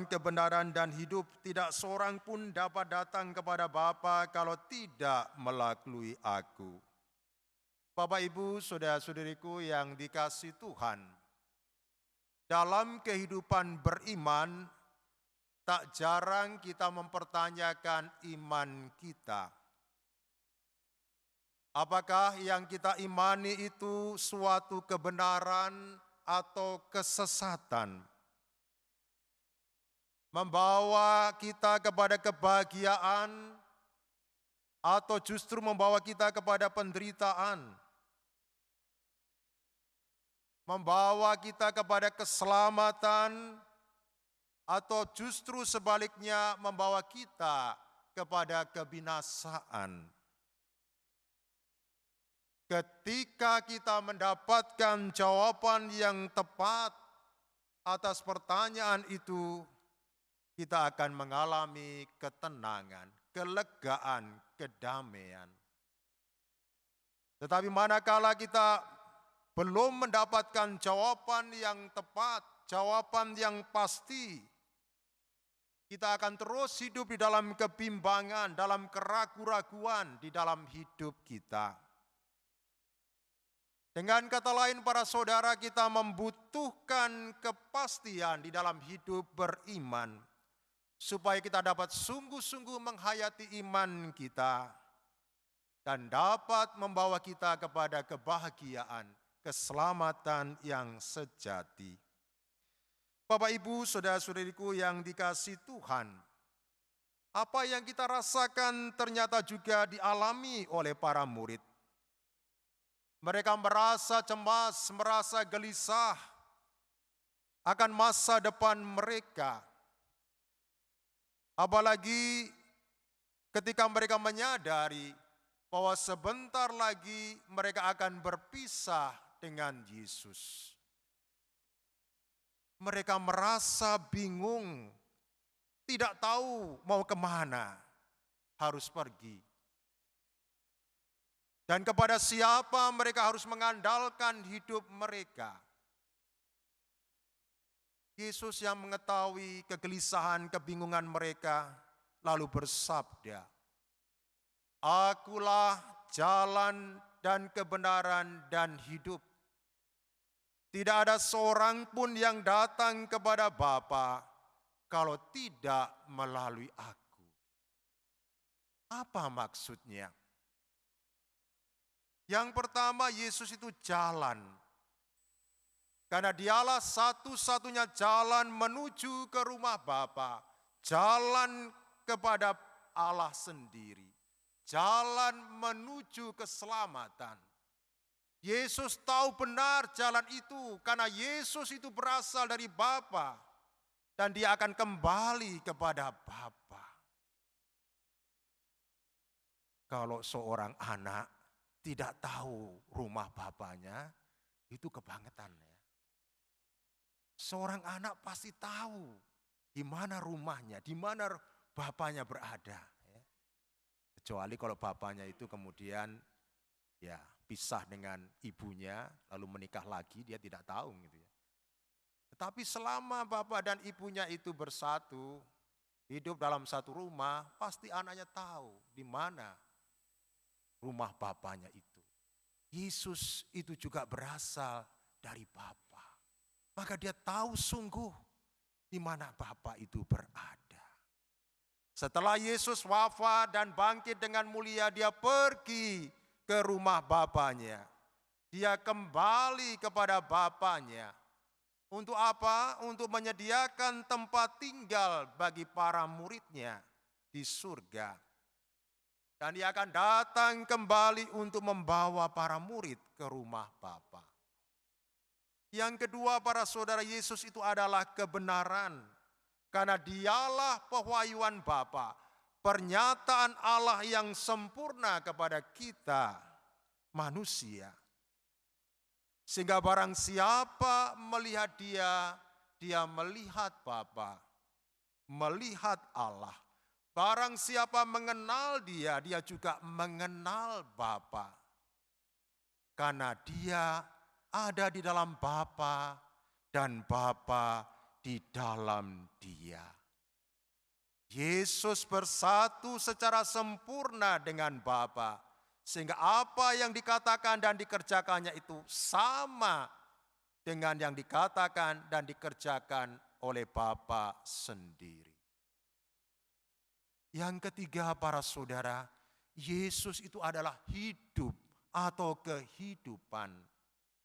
kebenaran dan hidup. Tidak seorang pun dapat datang kepada Bapa kalau tidak melalui aku. Bapak, Ibu, saudara-saudariku yang dikasihi Tuhan, dalam kehidupan beriman, tak jarang kita mempertanyakan iman kita. Apakah yang kita imani itu suatu kebenaran atau kesesatan? Membawa kita kepada kebahagiaan atau justru membawa kita kepada penderitaan? Membawa kita kepada keselamatan atau justru sebaliknya membawa kita kepada kebinasaan? Ketika kita mendapatkan jawaban yang tepat atas pertanyaan itu, kita akan mengalami ketenangan, kelegaan, kedamaian. Tetapi manakala kita belum mendapatkan jawaban yang tepat, jawaban yang pasti, kita akan terus hidup di dalam kebimbangan, dalam keraguan-raguan di dalam hidup kita. Dengan kata lain, para saudara, kita membutuhkan kepastian di dalam hidup beriman, supaya kita dapat sungguh-sungguh menghayati iman kita, dan dapat membawa kita kepada kebahagiaan, keselamatan yang sejati. Bapak, Ibu, saudara-saudariku yang dikasihi Tuhan, apa yang kita rasakan ternyata juga dialami oleh para murid. Mereka merasa cemas, merasa gelisah akan masa depan mereka. Apalagi ketika mereka menyadari bahwa sebentar lagi mereka akan berpisah dengan Yesus. Mereka merasa bingung, tidak tahu mau kemana, harus pergi. Dan kepada siapa mereka harus mengandalkan hidup mereka. Yesus yang mengetahui kegelisahan, kebingungan mereka, lalu bersabda, "Akulah jalan dan kebenaran dan hidup. Tidak ada seorang pun yang datang kepada Bapa kalau tidak melalui aku." Apa maksudnya? Yang pertama, Yesus itu jalan. Karena dialah satu-satunya jalan menuju ke rumah Bapa, jalan kepada Allah sendiri, jalan menuju keselamatan. Yesus tahu benar jalan itu, karena Yesus itu berasal dari Bapa, dan dia akan kembali kepada Bapa. Kalau seorang anak tidak tahu rumah bapaknya, itu kebangetan ya. Seorang anak pasti tahu di mana rumahnya, di mana bapaknya berada. Ya. Kecuali kalau bapaknya itu kemudian ya pisah dengan ibunya, lalu menikah lagi, dia tidak tahu gitu ya. Tetapi selama bapak dan ibunya itu bersatu, hidup dalam satu rumah, pasti anaknya tahu di mana rumah bapaknya itu. Yesus itu juga berasal dari Bapa. Maka dia tahu sungguh di mana Bapa itu berada. Setelah Yesus wafat dan bangkit dengan mulia, dia pergi ke rumah Bapanya. Dia kembali kepada Bapanya. Untuk apa? Untuk menyediakan tempat tinggal bagi para muridnya di surga. Dan dia akan datang kembali untuk membawa para murid ke rumah Bapa. Yang kedua, para saudara, Yesus itu adalah kebenaran. Karena dialah pewahyuan Bapa, pernyataan Allah yang sempurna kepada kita manusia. Sehingga barang siapa melihat dia, dia melihat Bapa, melihat Allah. Barang siapa mengenal dia, dia juga mengenal Bapa. Karena dia ada di dalam Bapa dan Bapa di dalam dia. Yesus bersatu secara sempurna dengan Bapa, sehingga apa yang dikatakan dan dikerjakannya itu sama dengan yang dikatakan dan dikerjakan oleh Bapa sendiri. Yang ketiga, para saudara, Yesus itu adalah hidup atau kehidupan.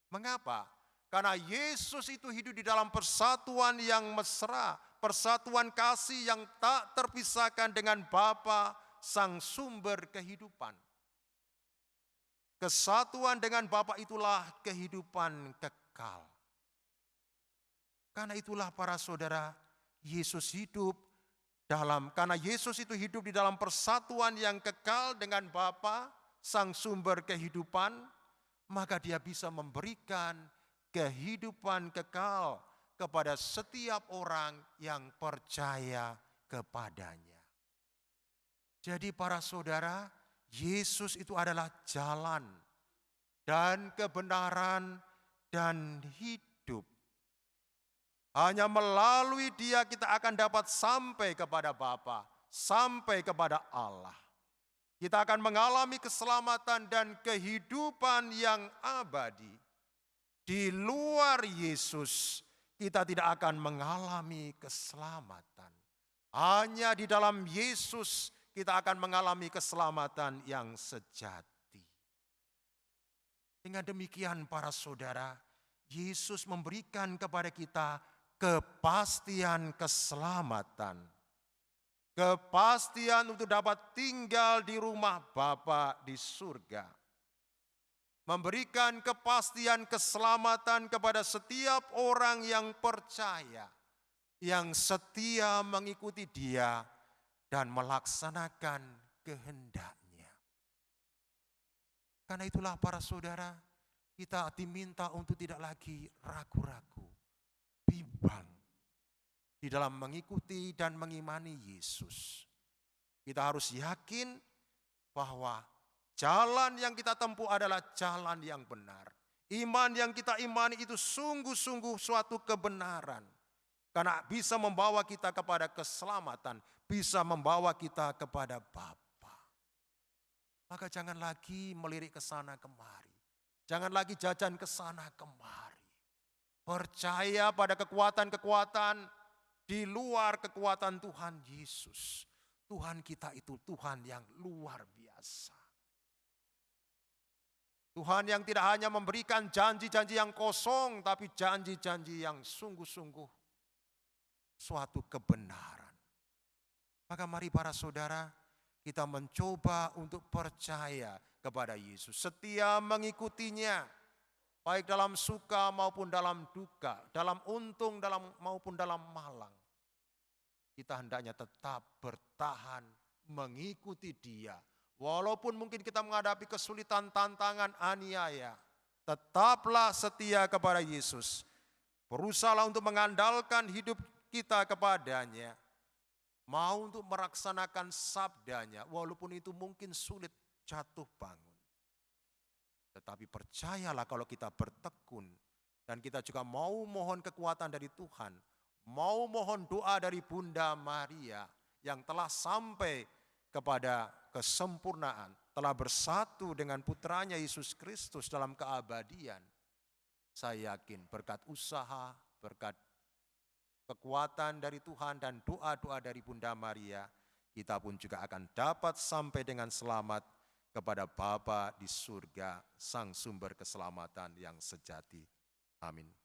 Mengapa? Karena Yesus itu hidup di dalam persatuan yang mesra, persatuan kasih yang tak terpisahkan dengan Bapa, Sang Sumber kehidupan. Kesatuan dengan Bapa itulah kehidupan kekal. Karena itulah para saudara, karena Yesus itu hidup di dalam persatuan yang kekal dengan Bapa, Sang Sumber kehidupan, maka Dia bisa memberikan kehidupan kekal kepada setiap orang yang percaya kepadanya. Jadi para saudara, Yesus itu adalah jalan dan kebenaran dan hidup. Hanya melalui Dia kita akan dapat sampai kepada Bapa, sampai kepada Allah. Kita akan mengalami keselamatan dan kehidupan yang abadi. Di luar Yesus, kita tidak akan mengalami keselamatan. Hanya di dalam Yesus, kita akan mengalami keselamatan yang sejati. Dengan demikian para saudara, Yesus memberikan kepada kita kepastian keselamatan. Kepastian untuk dapat tinggal di rumah Bapa di surga. Memberikan kepastian keselamatan kepada setiap orang yang percaya, yang setia mengikuti Dia dan melaksanakan kehendaknya. Karena itulah para saudara, kita diminta untuk tidak lagi ragu-ragu, bimbang di dalam mengikuti dan mengimani Yesus. Kita harus yakin bahwa jalan yang kita tempuh adalah jalan yang benar. Iman yang kita imani itu sungguh-sungguh suatu kebenaran. Karena bisa membawa kita kepada keselamatan, bisa membawa kita kepada Bapa. Maka jangan lagi melirik ke sana kemari. Jangan lagi jajan ke sana kemari. Percaya pada kekuatan-kekuatan di luar kekuatan Tuhan Yesus. Tuhan kita itu Tuhan yang luar biasa. Tuhan yang tidak hanya memberikan janji-janji yang kosong, tapi janji-janji yang sungguh-sungguh suatu kebenaran. Maka mari para saudara, kita mencoba untuk percaya kepada Yesus, setia mengikutinya, baik dalam suka maupun dalam duka, dalam untung maupun dalam malang. Kita hendaknya tetap bertahan mengikuti Dia. Walaupun mungkin kita menghadapi kesulitan, tantangan, aniaya, tetaplah setia kepada Yesus. Berusahalah untuk mengandalkan hidup kita kepadanya. Mau untuk melaksanakan sabdanya, walaupun itu mungkin sulit jatuh bangun. Tetapi percayalah kalau kita bertekun dan kita juga mau mohon kekuatan dari Tuhan, mau mohon doa dari Bunda Maria yang telah sampai kepada kesempurnaan, telah bersatu dengan putranya Yesus Kristus dalam keabadian. Saya yakin berkat usaha, berkat kekuatan dari Tuhan dan doa-doa dari Bunda Maria, kita pun juga akan dapat sampai dengan selamat kepada Bapa di surga, Sang Sumber keselamatan yang sejati. Amin.